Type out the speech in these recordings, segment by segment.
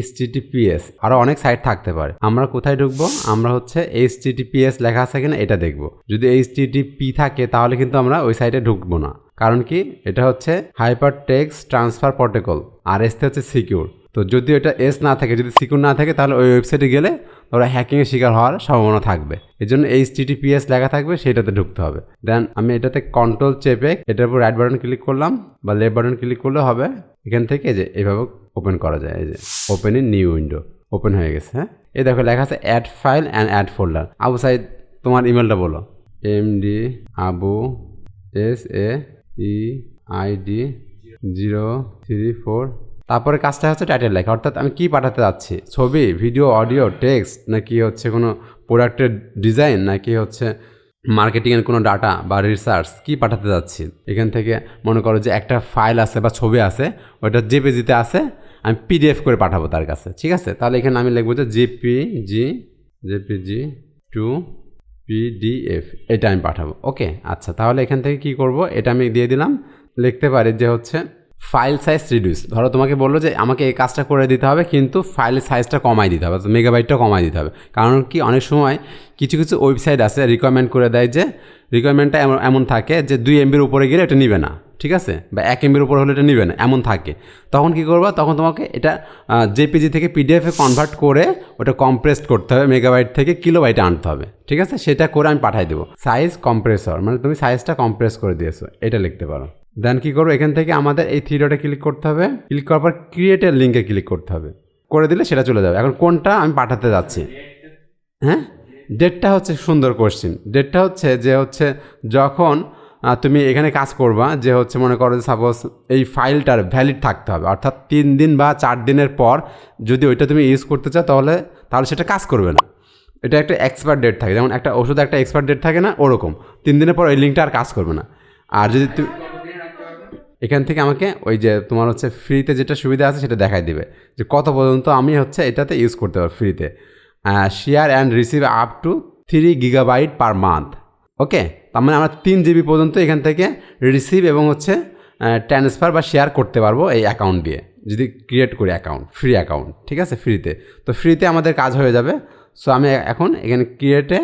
HTTPS, আরও অনেক site থাকতে পারে। আমরা কোথায় ঢুকবো? আমরা হচ্ছে HTTPS লেখা আছে কিনা এটা দেখবো। যদি HTTP থাকে তাহলে কিন্তু আমরা ওই সাইটে ঢুকবো না, কারণ কি এটা হচ্ছে হাইপার টেক্সট ট্রান্সফার প্রোটোকল, আর এসতে হচ্ছে সিকিউর। তো যদি এটা এস না থাকে, যদি সিকিউর না থাকে, তাহলে ওই ওয়েবসাইটে গেলে ওরা হ্যাকিংয়ের শিকার হওয়ার সম্ভাবনা থাকবে। এই জন্য HTTPS লেখা থাকবে, সেটাতে ঢুকতে হবে। দেন আমি এটাতে কন্ট্রোল চেপে এটার উপর রাইট বাটন ক্লিক করলাম, বা লেফট বাটন ক্লিক করলে হবে। এখান থেকে যে এইভাবে ওপেন করা যায়, এই যে open in new window, open হয়ে গেছে। হ্যাঁ, এই দেখো লেখা আছে add file and add folder. Abu Saeed, তোমার ইমেলটা বলো। MD@ABU@ID034। তারপরে কাজটা হচ্ছে টাইটেল লেখা, অর্থাৎ আমি কি পাঠাতে যাচ্ছি, ছবি, ভিডিও, অডিও, টেক্সট, নাকি হচ্ছে কোনো প্রোডাক্টের ডিজাইন, নাকি হচ্ছে মার্কেটিংয়ের কোনো ডাটা বা রিসার্চ, কি পাঠাতে যাচ্ছি। এখান থেকে মনে করো যে একটা ফাইল আছে বা ছবি আছে, ওইটা জেপিজিতে আছে, আমি PDF করে পাঠাবো তার কাছে, ঠিক আছে। তাহলে এখানে আমি লিখবো যে জেপিজি টু PDF, এটা আমি পাঠাবো। ওকে, আচ্ছা, তাহলে এখান থেকে কি করব, এটা আমি দিয়ে দিলাম। লিখতে পারি যে হচ্ছে ফাইল সাইজ রিডিউস। ধরো তোমাকে বললো যে আমাকে এই কাজটা করে দিতে হবে, কিন্তু ফাইলের সাইজটা কমাই দিতে হবে, মেগাবাইটটা কমাই দিতে হবে। কারণ কি অনেক সময় কিছু কিছু ওয়েবসাইট আছে রিকোয়ারমেন্ট করে দেয় যে রিকোয়ারমেন্টটা এমন থাকে যে 2 MBর উপরে গেলে এটা নিবে না, ঠিক আছে, বা 1 MBর উপরে হলে এটা নিবে না, এমন থাকে। তখন কি করবা, তখন তোমাকে এটা জেপিজি থেকে PDF-এ কনভার্ট করে ওটা কম্প্রেসড করতে হবে, মেগাবাইট থেকে কিলোবাইটে আনতে হবে, ঠিক আছে। সেটা করে আমি পাঠাই দেবো। সাইজ কম্প্রেসর মানে তুমি সাইজটা কম্প্রেস করে দিয়েছো, এটা লিখতে পারো। দেন কী করবো, এখান থেকে আমাদের এই 3 ডটে ক্লিক করতে হবে। ক্লিক করার পর ক্রিয়েটের লিঙ্কে ক্লিক করতে হবে, করে দিলে সেটা চলে যাবে। এখন কোনটা আমি পাঠাতে যাচ্ছি, হ্যাঁ, ডেটটা হচ্ছে সুন্দর কোশ্চেন। ডেটটা হচ্ছে যে হচ্ছে যখন তুমি এখানে কাজ করবা, যে হচ্ছে মনে করো যে সাপোজ এই ফাইলটার ভ্যালিড থাকতে হবে, অর্থাৎ 3 দিন বা 4 দিনের পর যদি ওইটা তুমি ইউজ করতে চাও তাহলে সেটা কাজ করবে না। এটা একটা এক্সপায়ার ডেট থাকে, যেমন একটা ওষুধে একটা এক্সপায়ার ডেট থাকে না, ওরকম 3 দিনের পর ওই লিঙ্কটা আর কাজ করবে না। আর যদি তুমি এখান থেকে আমাকে ওই যে তোমার হচ্ছে ফ্রিতে যেটা সুবিধা আছে সেটা দেখাই দিবে, যে কত পর্যন্ত আমি হচ্ছে এটাতে ইউজ করতে পারবো ফ্রিতে। Share and receive up to 3 GB per month. Okay, তার মানে আমরা 3 GB পর্যন্ত এখান থেকে রিসিভ এবং হচ্ছে ট্রান্সফার বা শেয়ার করতে পারবো এই অ্যাকাউন্ট দিয়ে, যদি ক্রিয়েট করি অ্যাকাউন্ট, ফ্রি অ্যাকাউন্ট, ঠিক আছে, ফ্রিতে। তো ফ্রিতে আমাদের কাজ হয়ে যাবে। সো আমি এখন এখানে ক্রিয়েটে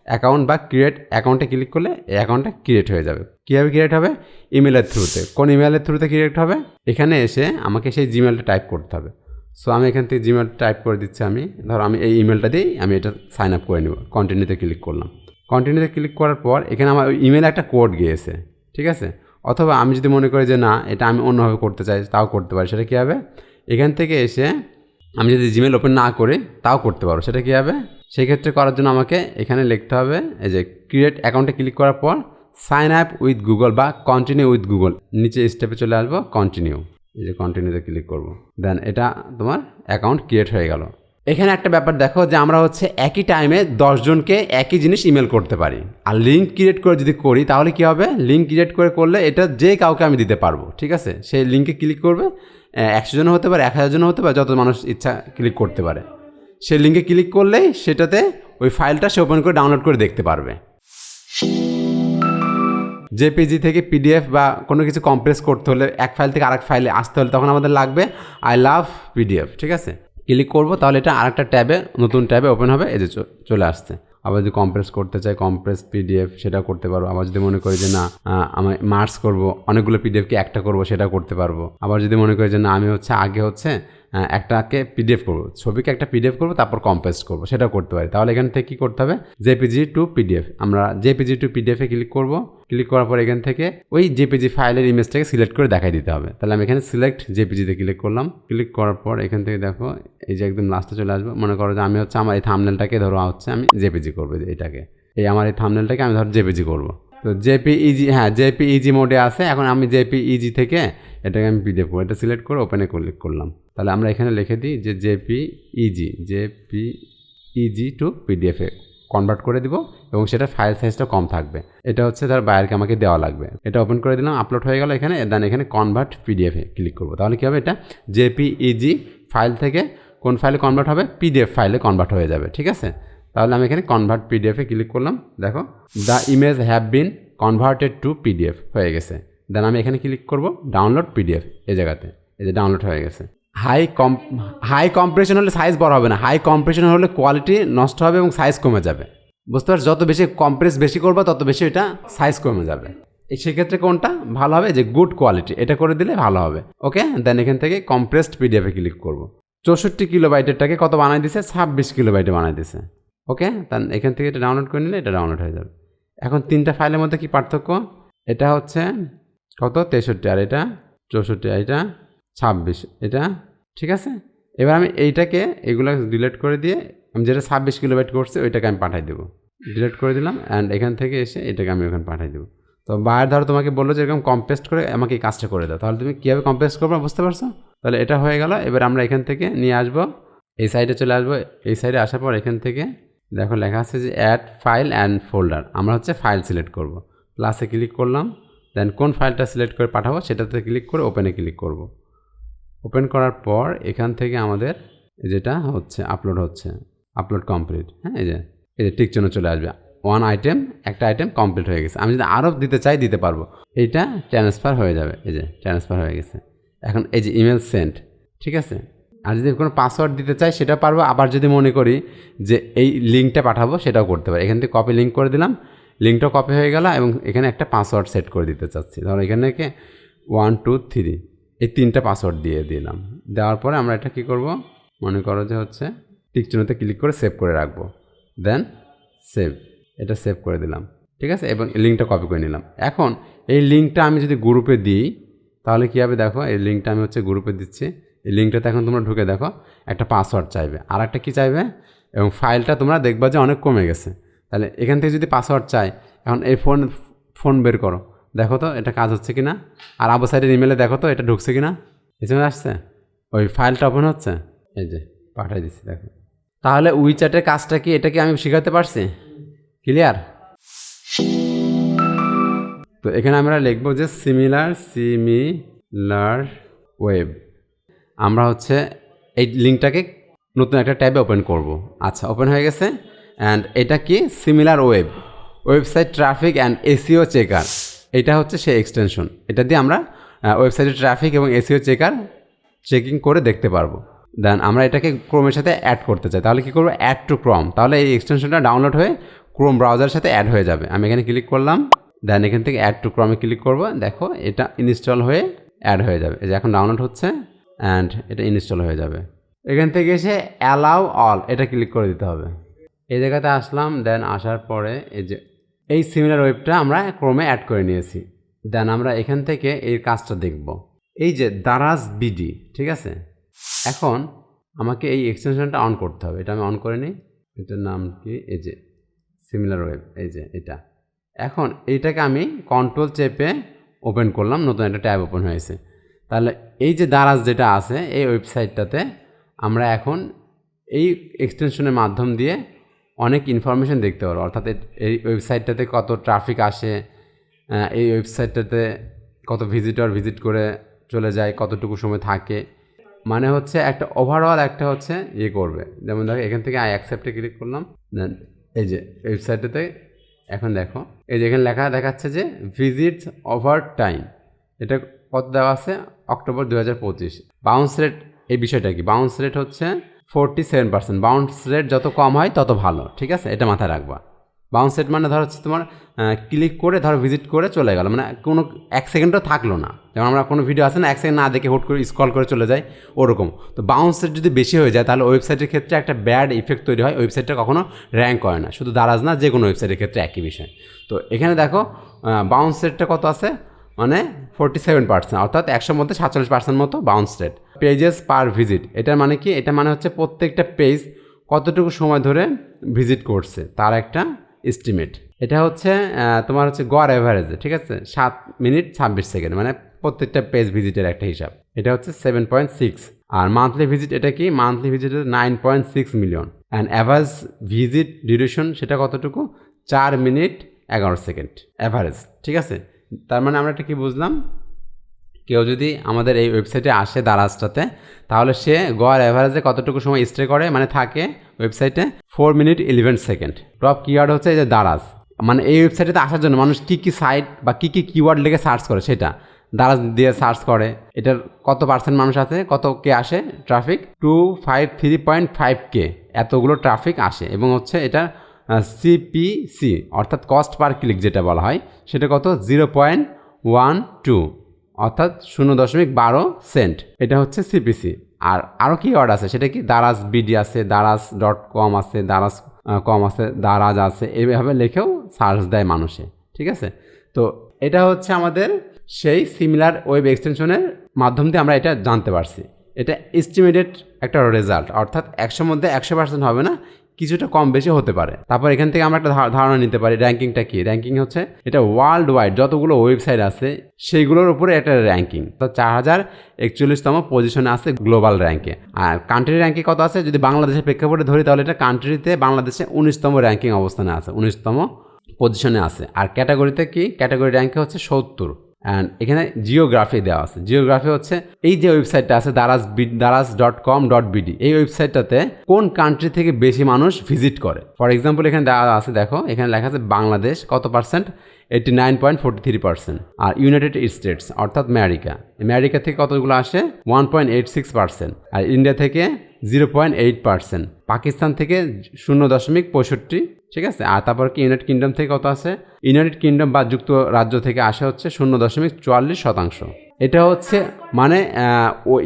অ্যাকাউন্ট বা ক্রিয়েট অ্যাকাউন্টে ক্লিক করলে এই অ্যাকাউন্টটা ক্রিয়েট হয়ে যাবে। কীভাবে ক্রিয়েট হবে? ইমেলের থ্রুতে। কোন ইমেলের থ্রুতে ক্রিয়েট হবে? এখানে এসে আমাকে সেই জিমেলটা টাইপ করতে হবে। সো আমি এখান থেকে জিমেল টাইপ করে দিচ্ছি। আমি ধরো আমি এই ইমেলটা দিয়েই আমি এটা সাইন আপ করে নেব। কন্টিনিউতে ক্লিক করলাম। কন্টিনিউতে ক্লিক করার পর এখানে আমার ওই ইমেলে একটা কোড গিয়েছে, ঠিক আছে। অথবা আমি যদি মনে করি যে না, এটা আমি অন্যভাবে করতে চাই, তাও করতে পারি। সেটা কী হবে? এখান থেকে এসে আমি যদি জিমেল ওপেন না করি তাও করতে পারবো। সেটা কী হবে? সেই ক্ষেত্রে করার জন্য আমাকে এখানে লিখতে হবে, এই যে ক্রিয়েট অ্যাকাউন্টে ক্লিক করার পর সাইন আপ উইথ গুগল বা কন্টিনিউ উইথ গুগল, নিচে স্টেপে চলে আসবো কন্টিনিউ। এই যে কন্টিনিউতে ক্লিক করবো, দেন এটা তোমার অ্যাকাউন্ট ক্রিয়েট হয়ে গেল। এখানে একটা ব্যাপার দেখো, যে আমরা হচ্ছে একই টাইমে 10 জনকে একই জিনিস ইমেল করতে পারি। আর লিঙ্ক ক্রিয়েট করে যদি করি তাহলে কী হবে? লিঙ্ক ক্রিয়েট করলে এটা যে কাউকে আমি দিতে পারবো, ঠিক আছে। সেই লিঙ্কে ক্লিক করবে, 100 জন হতে পারে, 1000 জন হতে পারে, যত মানুষ ইচ্ছা ক্লিক করতে পারে। সেই লিঙ্কে ক্লিক করলেই সেটাতে ওই ফাইলটা সে ওপেন করে ডাউনলোড করে দেখতে পারবে। জেপিজি থেকে PDF বা কোনো কিছু কম্প্রেস করতে হলে এক ফাইল থেকে আরেক ফাইলে আসতে হলে তখন আমাদের লাগবে আই লাভ PDF, ঠিক আছে। ক্লিক করবো, তাহলে এটা আরেকটা ট্যাবে, নতুন ট্যাবে ওপেন হবে। এই যে চলে আসছে। আবার যদি কম্প্রেস করতে চাই, কম্প্রেস PDF, সেটা করতে পারবো। আবার যদি মনে করি যে না, আমি মার্জ করবো, অনেকগুলো PDF-কে একটা করবো, সেটা করতে পারবো। আবার যদি মনে করি যে না, আমি হচ্ছে আগে হচ্ছে একটাকে PDF করবো, ছবিকে একটা PDF করবো, তারপর কম্প্রেস করবো, সেটাও করতে পারি। তাহলে এখান থেকে কী করতে হবে? JPG two PDF। আমরা জেপিজি টু PDF-এ ক্লিক করবো। ক্লিক করার পর এখান থেকে ওই জেপিজি ফাইলের ইমেজটাকে সিলেক্ট করে দেখাই দিতে হবে। তাহলে আমি এখানে সিলেক্ট জেপিজিতে ক্লিক করলাম। ক্লিক করার পর এখান থেকে দেখো এই যে একদম লাস্টে চলে আসবো। মনে করো যে আমি হচ্ছে আমার এই থাম্বনেলটাকে ধরো হচ্ছে আমি জেপিজি করবো, যে এটাকে, আমার এই থাম্বনেলটাকে আমি ধরো জেপিজি করবো। তো জেপিইজি, হ্যাঁ জেপিইজি মোডে আছে। এখন আমি জেপিইজি থেকে এটাকে আমি PDF করবো। এটা সিলেক্ট করে ওপেনে ক্লিক করলাম। তাহলে আমরা এখানে লিখে দিই যে জেপিইজি টু PDF-এ কনভার্ট করে দিব, এবং সেটা ফাইল সাইজটা কম থাকবে। এটা হচ্ছে তার বায়ারকে আমাকে দেওয়া লাগবে। এটা ওপেন করে দিলাম, আপলোড হয়ে গেল এখানে। দেন এখানে কনভার্ট PDF-এ ক্লিক করবো। তাহলে কী হবে? এটা জেপিইজি ফাইল থেকে কোন ফাইলে কনভার্ট হবে? PDF ফাইলে কনভার্ট হয়ে যাবে, ঠিক আছে। তাহলে আমি এখানে কনভার্ট PDF-এ ক্লিক করলাম। দেখো the image have been converted to PDF হয়ে গেছে। দেন আমি এখানে ক্লিক করব ডাউনলোড PDF, এই জায়গাতে, এই যে ডাউনলোড হয়ে গেছে। হাই কম্প্রেশন হলে সাইজ বড় হবে না, হাই কম্প্রেশন হলে কোয়ালিটি নষ্ট হবে এবং সাইজ কমে যাবে। বুঝতে পারছো, যত বেশি কম্প্রেস বেশি করবো তত বেশি এটা সাইজ কমে যাবে। এই সেক্ষেত্রে কোনটা ভালো হবে, যে গুড কোয়ালিটি, এটা করে দিলে ভালো হবে। ওকে, দেন এখান থেকে কম্প্রেসড পিডিএফে ক্লিক করব। 64 কিলোবাইটেরটাকে কত বানাই দিছে, 26 কিলোবাইটে বানাই দিছে। ওকে, দেন এখান থেকে এটা ডাউনলোড করে নিলে এটা ডাউনলোড হয়ে যাবে। এখন তিনটা ফাইলের মধ্যে কি পার্থক্য, এটা হচ্ছে কত 63, আর এটা 64, এটা 26, এটা ঠিক আছে। এবার আমি এইটাকে এগুলো ডিলিট করে দিয়ে আমি যেটা 26 কিলোবাইট করছি ওইটাকে আমি পাঠাই দেবো, ডিলিট করে দিলাম। অ্যান্ড এখান থেকে এসে এটাকে আমি ওখানে পাঠাই দেবো। তো বাইরে ধরো তোমাকে বললো যে এরকম কম্পেস্ট করে আমাকে এই কাজটা করে দাও, তাহলে তুমি কীভাবে কম্পেস্ট করবে বুঝতে পারছো। তাহলে এটা হয়ে গেল। এবার আমরা এখান থেকে নিয়ে আসবো, এই সাইডে চলে আসবো। এই সাইডে আসার পর এখান থেকে দেখো লেখা আছে যে অ্যাড ফাইল অ্যান্ড ফোল্ডার, আমরা হচ্ছে ফাইল সিলেক্ট করব। প্লাসে ক্লিক করলাম, দেন কোন ফাইলটা সিলেক্ট করে পাঠাবো সেটাতে ক্লিক করে ওপেনে ক্লিক করব। ওপেন করার পর এখান থেকে আমাদের যেটা হচ্ছে আপলোড হচ্ছে, আপলোড কমপ্লিট। হ্যাঁ, এই যে টিক চিহ্ন চলে আসবে, ওয়ান আইটেম, একটা আইটেম কমপ্লিট হয়ে গেছে। আমি যদি আরও দিতে চাই দিতে পারবো, এইটা ট্রান্সফার হয়ে যাবে। এই যে ট্রান্সফার হয়ে গেছে। এখন এই যে ইমেল সেন্ড, ঠিক আছে। আর যদি কোনো পাসওয়ার্ড দিতে চাই সেটা পারবো। আবার যদি মনে করি যে এই লিঙ্কটা পাঠাবো সেটাও করতে পারি। এখান থেকে কপি লিঙ্ক করে দিলাম, লিঙ্কটাও কপি হয়ে গেল। এবং এখানে একটা পাসওয়ার্ড সেট করে দিতে চাচ্ছি, ধরো এখানে 1 2 3 এই 3টা পাসওয়ার্ড দিয়ে দিলাম। দেওয়ার পরে আমরা এটা কী করব, মনে করো যে হচ্ছে টিক চিহ্নতে ক্লিক করে সেভ করে রাখবো। দেন সেভ, এটা সেভ করে দিলাম, ঠিক আছে। এবং লিঙ্কটা কপি করে নিলাম। এখন এই লিঙ্কটা আমি যদি গ্রুপে দিই তাহলে কী হবে দেখো, এই লিঙ্কটা আমি হচ্ছে গ্রুপে দিচ্ছি। এই লিঙ্কটাতে এখন তোমরা ঢুকে দেখো একটা পাসওয়ার্ড চাইবে, আর একটা কী চাইবে, এবং ফাইলটা তোমরা দেখবা যে অনেক কমে গেছে। তাহলে এখান থেকে যদি পাসওয়ার্ড চাই, এখন এই ফোন বের করো, দেখো তো এটা কাজ হচ্ছে কি না। আর আবু সাইডের ইমেলে দেখো তো এটা ঢুকছে কি না, এসে আসছে, ওই ফাইলটা ওপেন হচ্ছে, এই যে পাঠিয়ে দিচ্ছি দেখো। তাহলে উইচ্যাটের কাজটা কি, এটা কি আমি শেখাতে পারছি? ক্লিয়ার? তো এখানে আমরা লিখবো যে সিমিলার ওয়েব। আমরা হচ্ছে এই লিঙ্কটাকে নতুন একটা ট্যাবে ওপেন করব। আচ্ছা, ওপেন হয়ে গেছে। অ্যান্ড এটা কি, similar website traffic and SEO checker, এটা হচ্ছে সেই এক্সটেনশন। এটা দিয়ে আমরা ওয়েবসাইটের ট্রাফিক এবং এসইও চেকিং করে দেখতে পারবো। দেন আমরা এটাকে ক্রোমের সাথে অ্যাড করতে চাই, তাহলে কী করবো, অ্যাড টু ক্রোম। তাহলে এই এক্সটেনশনটা ডাউনলোড হয়ে ক্রোম ব্রাউজারের সাথে অ্যাড হয়ে যাবে। আমি এখানে ক্লিক করলাম, দেন এখান থেকে অ্যাড টু ক্রোমে ক্লিক করবো। দেখো এটা ইনস্টল হয়ে অ্যাড হয়ে যাবে। এই যে এখন ডাউনলোড হচ্ছে অ্যান্ড এটা ইনস্টল হয়ে যাবে। এখান থেকে এসে অ্যালাউ অল এটা ক্লিক করে দিতে হবে। এই জায়গাতে আসলাম, দেন আসার পরে এই যে এই সিমিলার ওয়েবটা আমরা ক্রোমে অ্যাড করে নিয়েছি। দেন আমরা এখান থেকে এই কাজটা দেখব, এই যে দারাজ বিডি, ঠিক আছে। এখন আমাকে এই এক্সটেনশনটা অন করতে হবে। এটা আমি অন করে নিই। এটার নাম কি, এই যে সিমিলার ওয়েব, এই যে এটা। এখন এইটাকে আমি কন্ট্রোল চেপে ওপেন করলাম, নতুন একটা ট্যাব ওপেন হয়েছে। তাহলে এই যে দারাজ যেটা আছে এই ওয়েবসাইটটাতে আমরা এখন এই এক্সটেনশনের মাধ্যম দিয়ে অনেক ইনফরমেশন দেখতে পারবো। অর্থাৎ এই ওয়েবসাইটটাতে কত ট্রাফিক আসে, এই ওয়েবসাইটটাতে কত ভিজিটর ভিজিট করে চলে যায়, কতটুকু সময় থাকে, মানে হচ্ছে একটা ওভারঅল একটা হচ্ছে ইয়ে করবে। যেমন দেখো এখান থেকে আই অ্যাকসেপ্টে ক্লিক করলাম, দেন এই যে ওয়েবসাইটটাতে এখন দেখো এই যে এখানে লেখা দেখাচ্ছে যে ভিজিটস ওভার টাইম, এটা কত দেওয়া আছে, অক্টোবর 2025। বাউন্স রেট, এই বিষয়টা কি, বাউন্স রেট হচ্ছে 47%। বাউন্স রেট যত কম হয় তত ভালো, ঠিক আছে, এটা মাথায় রাখবা। বাউন্স রেট মানে ধর হচ্ছে তোমার ক্লিক করে ধর ভিজিট করে চলে গেল, মানে কোনো 1 সেকেন্ডও থাকলো না। যেমন আমরা কোনো ভিডিও আছে না 1 সেকেন্ড না দেখে হুট করে স্ক্রল করে চলে যায়, ওরকম। তো বাউন্স রেট যদি বেশি হয়ে যায় তাহলে ওয়েবসাইটের ক্ষেত্রে একটা ব্যাড ইফেক্ট তৈরি হয়, ওয়েবসাইটটা কখনো র্যাঙ্ক করে না। শুধু দারাজ না, যে কোনো ওয়েবসাইটের ক্ষেত্রে একই বিষয়। তো এখানে দেখো বাউন্স রেটটা কত আছে, মানে 47%, অর্থাৎ 100 মধ্যে 47% মতো বাউন্স রেট। পেজেস পার ভিজিট, এটার মানে কি, এটা মানে হচ্ছে প্রত্যেকটা পেজ কতটুকু সময় ধরে ভিজিট করছে তার একটা এস্টিমেট। এটা হচ্ছে তোমার হচ্ছে গড় অ্যাভারেজ, ঠিক আছে, 7 মিনিট 26 সেকেন্ড, মানে প্রত্যেকটা পেজ ভিজিটের একটা হিসাব। এটা হচ্ছে 7.6। আর মান্থলি ভিজিট, এটা কি, monthly visit 9.6 million. And average visit duration সেটা কতটুকু, 4 মিনিট 11 সেকেন্ড অ্যাভারেজ, ঠিক আছে। তার মানে আমরা এটা কি বুঝলাম, কেউ যদি আমাদের এই ওয়েবসাইটে আসে দারাজটাতে, তাহলে সে গড় অ্যাভারেজে কতটুকু সময় স্টে করে, মানে থাকে ওয়েবসাইটে 4 মিনিট 11 সেকেন্ড। টপ কিওয়ার্ড হচ্ছে এই যে দারাজ, মানে এই ওয়েবসাইটে আসার জন্য মানুষ কী কী সাইট বা কী কী কিওয়ার্ড লিখে সার্চ করে সেটা। দারাজ দিয়ে সার্চ করে, এটার কত পার্সেন্ট মানুষ আছে, কত কে আসে ট্রাফিক, 253.5K এতগুলো ট্রাফিক আসে। এবং হচ্ছে এটা সিপিসি অর্থাৎ কস্ট পার ক্লিক যেটা বলা হয় সেটা কত 0.12 অর্থাৎ 0.12 সেন্ট, এটা হচ্ছে সিপিসি। আর আরও কি ওয়ার্ড আছে সেটা কি দারাজ বিডি আছে, দারাজ.com আছে, দারাজ কম আছে, দারাজ আছে, এইভাবে লিখেও সার্চ দেয় মানুষে। ঠিক আছে, তো এটা হচ্ছে আমাদের সেই সিমিলার ওয়েব এক্সটেনশনের মাধ্যম দিয়ে আমরা এটা জানতে পারছি। এটা এস্টিমেটেড একটা রেজাল্ট, অর্থাৎ 100 মধ্যে 100% হবে না, কিছুটা কম বেশি হতে পারে। তারপর এখান থেকে আমরা একটা ধারণা নিতে পারি র্যাঙ্কিংটা কি। র্যাঙ্কিং হচ্ছে এটা ওয়ার্ল্ড ওয়াইড যতগুলো ওয়েবসাইট আছে সেইগুলোর উপরে একটা র্যাঙ্কিং, তো 4041তম পজিশনে আছে গ্লোবাল র্যাঙ্কে। আর কান্ট্রি র্যাঙ্কে কত আছে, যদি বাংলাদেশের প্রেক্ষাপটে ধরি তাহলে এটা কান্ট্রিতে বাংলাদেশে 19তম র্যাঙ্কিং অবস্থানে আছে, 19তম পজিশনে আছে। আর ক্যাটাগরিতে কি, ক্যাটাগরি র্যাঙ্কে হচ্ছে 70। অ্যান্ড এখানে জিওগ্রাফি দেওয়া আছে। জিওগ্রাফি হচ্ছে এই যে ওয়েবসাইটটা আছে daraz.com.bd, এই ওয়েবসাইটটাতে কোন কান্ট্রি থেকে বেশি মানুষ ভিজিট করে। ফর এক্সাম্পল এখানে দেওয়া আছে, দেখো এখানে লেখা আছে বাংলাদেশ কত পার্সেন্ট, 89.43%। আর ইউনাইটেড স্টেটস অর্থাৎ আমেরিকা থেকে কতগুলো আসে 1.86%। আর ইন্ডিয়া থেকে 0.8%, পাকিস্তান থেকে 0.65। ঠিক আছে, আর তারপর কি ইউনাইটেড কিংডম থেকে কত আছে, ইউনাইটেড কিংডম বা যুক্তরাজ্য থেকে আসে হচ্ছে 0.44%। এটা হচ্ছে মানে ওই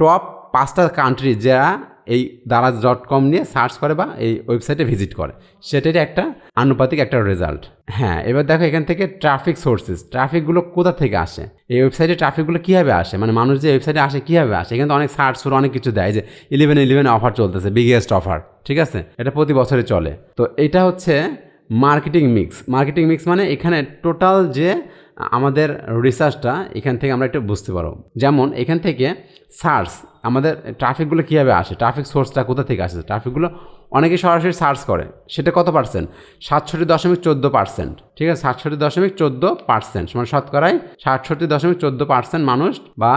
টপ 5টা কান্ট্রি যারা এই daraz.com নিয়ে সার্চ করে বা এই ওয়েবসাইটে ভিজিট করে, সেটারই একটা আনুপাতিক একটা রেজাল্ট। হ্যাঁ, এবার দেখো এখান থেকে ট্রাফিক সোর্সেস, ট্রাফিকগুলো কোথা থেকে আসে, এই ওয়েবসাইটে ট্রাফিকগুলো কীভাবে আসে, মানে মানুষ যে ওয়েবসাইটে আসে কীভাবে আসে। এখানে তো অনেক সার্চ করে অনেক কিছু দেয়, যে 11/11 অফার চলতেছে, বিগেস্ট অফার। ঠিক আছে, এটা প্রতি বছরে চলে। তো এটা হচ্ছে মার্কেটিং মিক্স মানে এখানে টোটাল যে আমাদের রিসার্চটা এখান থেকে আমরা একটু বুঝতে পারবো। যেমন এখান থেকে সার্চ, আমাদের ট্রাফিকগুলো কীভাবে আসে, ট্রাফিক সোর্সটা কোথা থেকে আসে, ট্রাফিকগুলো অনেকে সরাসরি সার্চ করে, সেটা কত পার্সেন্ট, 67.14%। ঠিক আছে, 67.14% মানে শতকরায় 67.14% মানুষ বা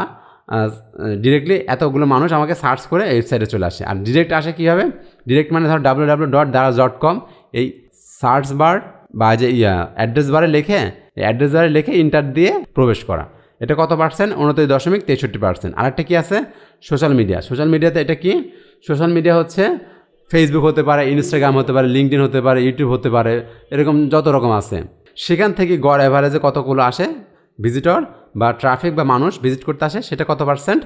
ডিরেক্টলি এতগুলো মানুষ আমাকে সার্চ করে ওয়েবসাইটে চলে আসে। আর ডিরেক্ট আসে কীভাবে, ডিরেক্ট মানে ধর www.daraz.com এই সার্চ বার বা যে অ্যাড্রেস বারে লিখে ইন্টার দিয়ে প্রবেশ করা, এটা কত পার্সেন্ট, 29.63%। আরেকটা কি আছে সোশ্যাল মিডিয়াতে, এটা কি সোশ্যাল মিডিয়া হচ্ছে ফেসবুক হতে পারে, ইনস্টাগ্রাম হতে পারে, লিঙ্কডইন হতে পারে, ইউটিউব হতে পারে, এরকম যত রকম আছে। সেখান থেকে গড় অ্যাভারেজে কতগুলো আসে ভিজিটর বা ট্রাফিক বা মানুষ ভিজিট করতে আসে, সেটা কত পার্সেন্ট,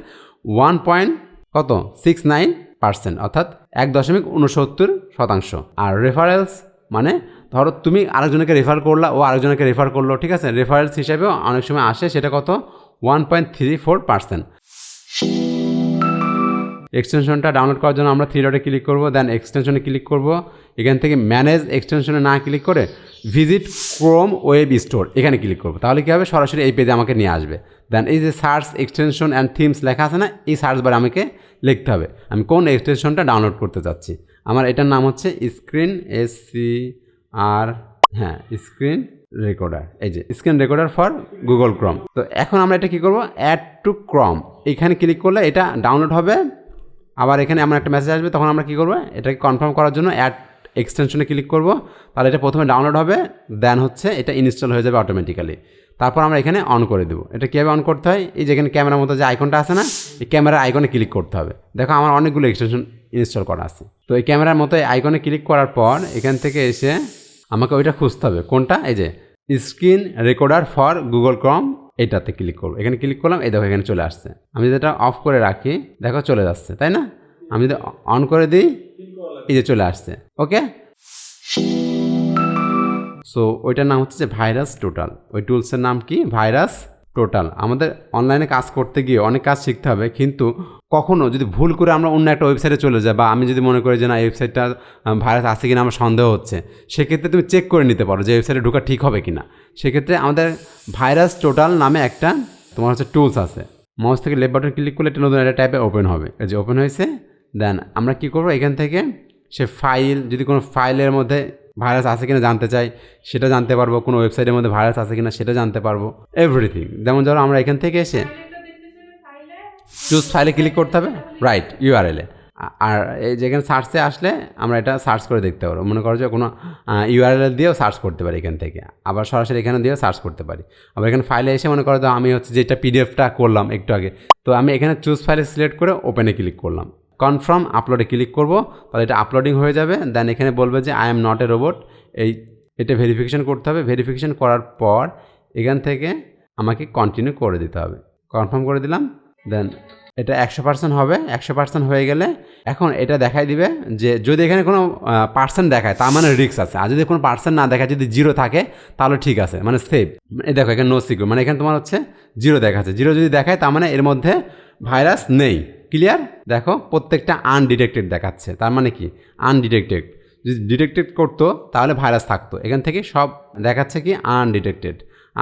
1.69%, অর্থাৎ 1.69%। আর রেফারেলস মানে ধরো তুমি আরেকজনকে রেফার করলা, ও আরেকজনকে রেফার করলো। ঠিক আছে, রেফারেলস হিসাবেও অনেক সময় আসে, সেটা কত 1.34%। এক্সটেনশনটা ডাউনলোড করার জন্য আমরা 3 ডটে ক্লিক করবো, দেন এক্সটেনশনে ক্লিক করবো। এখান থেকে ম্যানেজ এক্সটেনশনে না ক্লিক করে ভিজিট ক্রোম ওয়েব স্টোর এখানে ক্লিক করবো, তাহলে কী হবে, সরাসরি এই পেজে আমাকে নিয়ে আসবে। দেন এই যে সার্চ এক্সটেনশন অ্যান্ড থিমস লেখা আছে না, এই সার্চ বারে আমাকে লিখতে হবে আমি কোন এক্সটেনশনটা ডাউনলোড করতে চাচ্ছি। আমার এটার নাম হচ্ছে স্ক্রিন স্ক্রিন রেকর্ডার, এই যে screen recorder for Google Chrome. তো এখন আমরা এটা কী করবো, অ্যাড টু ক্রোম, এখানে ক্লিক করলে এটা ডাউনলোড হবে। আবার এখানে আমার একটা মেসেজ আসবে, তখন আমরা কী করবো, এটাকে কনফার্ম করার জন্য অ্যাড এক্সটেনশনে ক্লিক করব, তাহলে এটা প্রথমে ডাউনলোড হবে, দেন হচ্ছে এটা ইনস্টল হয়ে যাবে অটোমেটিক্যালি। তারপর আমরা এখানে অন করে দেবো। এটা কীভাবে অন করতে হয়, এই যেখানে ক্যামেরার মতো যে আইকনটা আছে না, এই ক্যামেরার আইকনে ক্লিক করতে হবে। দেখো আমার অনেকগুলো এক্সটেনশন ইনস্টল করা আছে। তো এই ক্যামেরার মতো আইকনে ক্লিক করার পর এখান থেকে এসে আমাকে ওইটা খুঁজতে হবে, কোনটা, এই যে screen recorder for Google Chrome, এটাতে ক্লিক করবো। এখানে ক্লিক করলাম, এই দেখো এখানে চলে আসছে। আমি যদি এটা অফ করে রাখি, দেখো চলে যাচ্ছে, তাই না? আমি যদি অন করে দিই, এই যে চলে আসছে। ওকে, সো ওইটার নাম হচ্ছে যে ভাইরাস টোটাল। ওই টুলসের নাম কি, ভাইরাস টোটাল। আমাদের অনলাইনে কাজ করতে গিয়ে অনেক কাজ শিখতে হবে, কিন্তু কখনও যদি ভুল করে আমরা অন্য একটা ওয়েবসাইটে চলে যাই, বা আমি যদি মনে করি যে না এই ওয়েবসাইটটা ভাইরাস আছে কিনা আমার সন্দেহ হচ্ছে, সেক্ষেত্রে তুমি চেক করে নিতে পারো যে ওয়েবসাইটে ঢোকা ঠিক হবে কিনা। সেক্ষেত্রে আমাদের ভাইরাস টোটাল নামে একটা তোমার হচ্ছে টুলস আছে। মাউস থেকে লেফট বাটন ক্লিক করলে এটা নতুন একটা টাইপে ওপেন হবে। এই যে ওপেন হয়েছে, দেন আমরা কী করবো, এখান থেকে সে ফাইল, যদি কোনো ফাইলের মধ্যে ভাইরাস আছে কিনা জানতে চাই সেটা জানতে পারবো, কোনো ওয়েবসাইটের মধ্যে ভাইরাস আছে কিনা সেটা জানতে পারবো, এভরিথিং। যেমন ধরো আমরা এখান থেকে এসে চুজ ফাইলে ক্লিক করতে হবে, রাইট ইউআরএলে। আর এই যেখানে সার্চে আসলে আমরা এটা সার্চ করে দেখতে পারবো, মনে করো যে কোনো ইউআরএল দিয়েও সার্চ করতে পারি এখান থেকে, আবার সরাসরি এখানে দিয়েও সার্চ করতে পারি। আবার এখানে ফাইলে এসে মনে করো তো আমি হচ্ছে যেটা পিডিএফটা করলাম একটু আগে, তো আমি এখানে চুজ ফাইলে সিলেক্ট করে ওপেনে ক্লিক করলাম, কনফার্ম আপলোডে ক্লিক করব, তাহলে এটা আপলোডিং হয়ে যাবে। দেন এখানে বলবে যে I am not a robot, এটা ভেরিফিকেশান করতে হবে। ভেরিফিকেশান করার পর এখান থেকে আমাকে কন্টিনিউ করে দিতে হবে, কনফার্ম করে দিলাম। দেন এটা 100% হবে। 100% হয়ে গেলে এখন এটা দেখাই দিবে যে যদি এখানে কোনো পার্সেন্ট দেখায় তার মানে রিস্ক আছে, আর যদি কোনো পার্সেন্ট না দেখায়, যদি 0 থাকে তাহলে ঠিক আছে, মানে সেভ। এই দেখো এখানে নো সিকিউর, মানে এখানে তোমার হচ্ছে 0 দেখাচ্ছে। 0 যদি দেখায় তার মানে এর মধ্যে ভাইরাস নেই। ক্লিয়ার? দেখো প্রত্যেকটা আনডিটেক্টেড দেখাচ্ছে, তার মানে কি আনডিটেক্টেড। যদি ডিটেক্টেড করতো তাহলে ভাইরাস থাকতো, এখান থেকে সব দেখাচ্ছে কি আনডিটেক্টেড।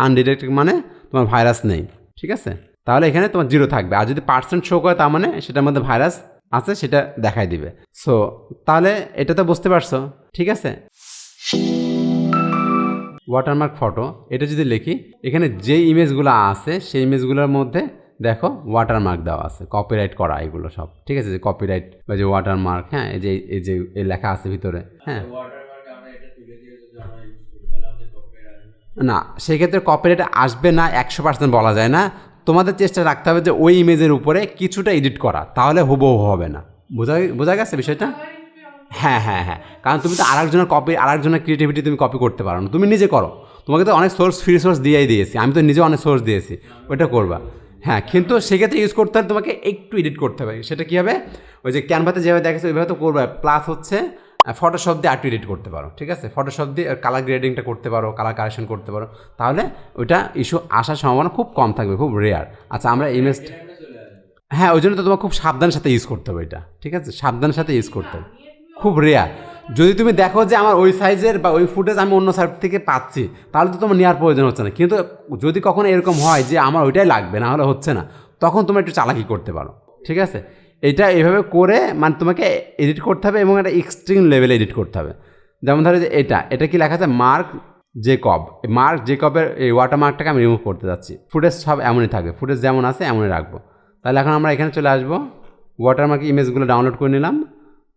আনডিটেক্টেড মানে তোমার ভাইরাস নেই, ঠিক আছে? তাহলে এখানে তোমার 0 থাকবে। আর যদি পার্সেন্ট শো করে তার মানে সেটার মধ্যে ভাইরাস আছে, সেটা দেখাই দিবে। সো তাহলে এটা তো বুঝতে পারছো, ঠিক আছে? ওয়াটারমার্ক ফটো, এটা যদি লিখি, এখানে যে ইমেজগুলো আছে সেই ইমেজগুলোর মধ্যে দেখো ওয়াটারমার্ক দেওয়া আছে, কপিরাইট করা এগুলো সব, ঠিক আছে? যে কপিরাইট বা যে ওয়াটারমার্ক, হ্যাঁ, এই লেখা আছে ভিতরে, হ্যাঁ। না, সেক্ষেত্রে কপিরাইট আসবে না 100% বলা যায় না। তোমাদের চেষ্টা রাখতে হবে যে ওই ইমেজের উপরে কিছুটা এডিট করা, তাহলে হুবহু হবে না। বোঝা গেছে বিষয়টা? হ্যাঁ হ্যাঁ হ্যাঁ, কারণ তুমি তো আরেকজনের ক্রিয়েটিভিটি তুমি কপি করতে পারো না, তুমি নিজে করো। তোমাকে তো অনেক ফ্রি সোর্স দিয়েই দিয়েছি, আমি তো নিজেও অনেক সোর্স দিয়েছি, ওইটা করবা। হ্যাঁ, কিন্তু সেক্ষেত্রে ইউজ করতে হলে তোমাকে একটু এডিট করতে হবে। সেটা কী হবে? ওই যে ক্যানভাতে যেভাবে দেখেছে ওইভাবে তো করবে, প্লাস হচ্ছে ফটোশপ দিয়ে আর্ট এডিট করতে পারো, ঠিক আছে? ফটোশপ দিয়ে কালার গ্রেডিংটা করতে পারো, কালার কারেকশন করতে পারো, তাহলে ওইটা ইস্যু আসার সম্ভাবনা খুব কম থাকবে, খুব রেয়ার। আচ্ছা, আমরা ইমেজ, হ্যাঁ, ওই জন্য তো তোমার খুব সাবধানের সাথে ইউজ করতে হবে এটা, ঠিক আছে? সাবধানের সাথে ইউজ করতে হবে, খুব রেয়ার। যদি তুমি দেখো যে আমার ওই সাইজের বা ওই ফুটেজ আমি অন্য সাইড থেকে পাচ্ছি, তাহলে তো তোমার নেওয়ার প্রয়োজন হচ্ছে না। কিন্তু যদি কখনো এরকম হয় যে আমার ওইটাই লাগবে, না হলে হচ্ছে না, তখন তুমি একটু চালাকি করতে পারো, ঠিক আছে? এটা এভাবে করে মানে তোমাকে এডিট করতে হবে, এবং একটা এক্সট্রিম লেভেলে এডিট করতে হবে। যেমন ধরো যে এটা কি লেখা আছে? মার্ক জেকবের এই ওয়াটারমার্কটাকে আমি রিমুভ করতে যাচ্ছি। ফুটেজ সব এমনই থাকবে, ফুটেজ যেমন আছে এমনই রাখবো। তাহলে এখন আমরা এখানে চলে আসবো, ওয়াটারমার্ক ইমেজগুলো ডাউনলোড করে নিলাম।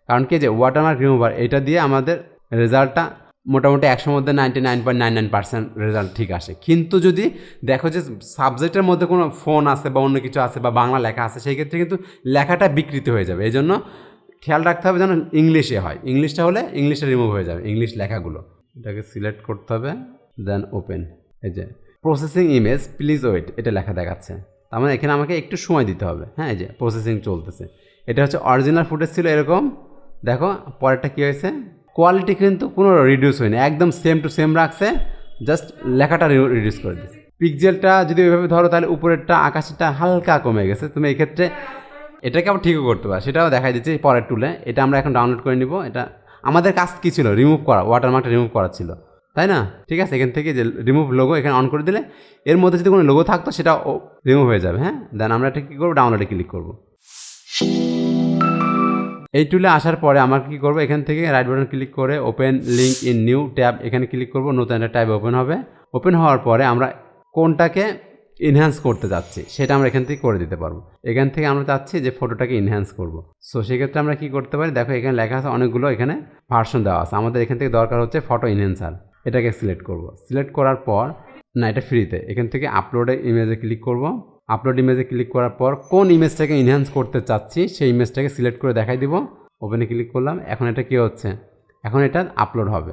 কারণ কি যে ওয়াটারমার্ক রিমুভার, এটা দিয়ে আমাদের রেজাল্টটা মোটামুটি 100 মধ্যে 99.99% রেজাল্ট ঠিক আসে। কিন্তু যদি দেখো যে সাবজেক্টের মধ্যে কোনো ফোন আছে বা অন্য কিছু আছে বা বাংলা লেখা আছে, সেই ক্ষেত্রে কিন্তু লেখাটা বিকৃত হয়ে যাবে। এই জন্য খেয়াল রাখতে হবে যেন ইংলিশে হয়। ইংলিশটা হলে ইংলিশটা রিমুভ হয়ে যাবে, ইংলিশ লেখাগুলো। এটাকে সিলেক্ট করতে হবে, দেন ওপেন। এই যে প্রসেসিং ইমেজ, প্লিজ ওয়েট, এটা লেখা দেখাচ্ছে, তার মানে এখানে আমাকে একটু সময় দিতে হবে। হ্যাঁ, এই যে প্রসেসিং চলতেছে। এটা হচ্ছে অরিজিনাল ফুটেজ ছিল এরকম। দেখো পরেরটা কী হয়েছে, কোয়ালিটি কিন্তু কোনো রিডিউস হয়নি, একদম সেম টু সেম রাখছে, জাস্ট লেখাটা রিডিউস করে দিচ্ছে। পিক্সেলটা যদি ওইভাবে ধরো তাহলে উপরেরটা আকাশটা হালকা কমে গেছে। তুমি এক্ষেত্রে এটাকে আবার ঠিকও করতে পারো, সেটাও দেখাই দিচ্ছি পরের টুলে। এটা আমরা এখন ডাউনলোড করে নিব। এটা আমাদের কাজ কী ছিল? রিমুভ করা, ওয়াটারমার্কটা রিমুভ করা ছিল, তাই না? ঠিক আছে, এখান থেকে যে রিমুভ লোগো এখানে অন করে দিলে এর মধ্যে যদি কোনো লোগো থাকতো সেটা রিমুভ হয়ে যাবে। হ্যাঁ, দেন আমরা এটা কী করবো? ডাউনলোডে ক্লিক করবো। এই টুলে আসার পরে আমরা কী করবো? এখান থেকে রাইট বাটন ক্লিক করে open link in new tab, এখানে ক্লিক করবো, নতুন একটা ট্যাব ওপেন হবে। ওপেন হওয়ার পরে আমরা কোনটাকে ইনহ্যান্স করতে যাচ্ছি সেটা আমরা এখান থেকে করে দিতে পারবো। এখান থেকে আমরা চাচ্ছি যে ফটোটাকে ইনহ্যান্স করব। সো সেক্ষেত্রে আমরা কী করতে পারি? দেখো এখানে লেখা আছে অনেকগুলো, এখানে ভার্সন দেওয়া আছে। আমাদের এখান থেকে দরকার হচ্ছে ফটো ইনহ্যান্সার, এটাকে সিলেক্ট করব। সিলেক্ট করার পর, না এটা ফ্রিতে, এখান থেকে আপলোডে ইমেজে ক্লিক করব। আপলোড ইমেজে ক্লিক করার পর কোন ইমেজটাকে ইনহ্যান্স করতে চাচ্ছি সেই ইমেজটাকে সিলেক্ট করে দেখাই দিব। ওপেনে ক্লিক করলাম। এখন এটা কী হচ্ছে? এখন এটা আপলোড হবে।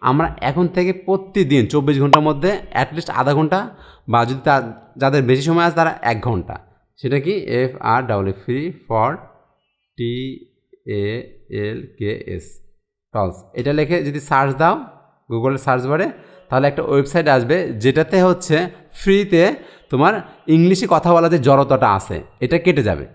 আমরা এখন থেকে প্রতিদিন 24 ঘন্টার মধ্যে অ্যাটলিস্ট আধা ঘন্টা, বা যদি যাদের বেশি সময় আছে তারা 1 ঘন্টা, সেটা কি FRW ফ্রি ফর TALKS টলস, এটা লিখে যদি সার্চ দাও গুগলের সার্চ বারে, তাহলে একটা ওয়েবসাইট আসবে যেটাতে হচ্ছে ফ্রিতে তোমার ইংলিশে কথা বলা যে জড়তাটা আছে এটা কেটে যাবে।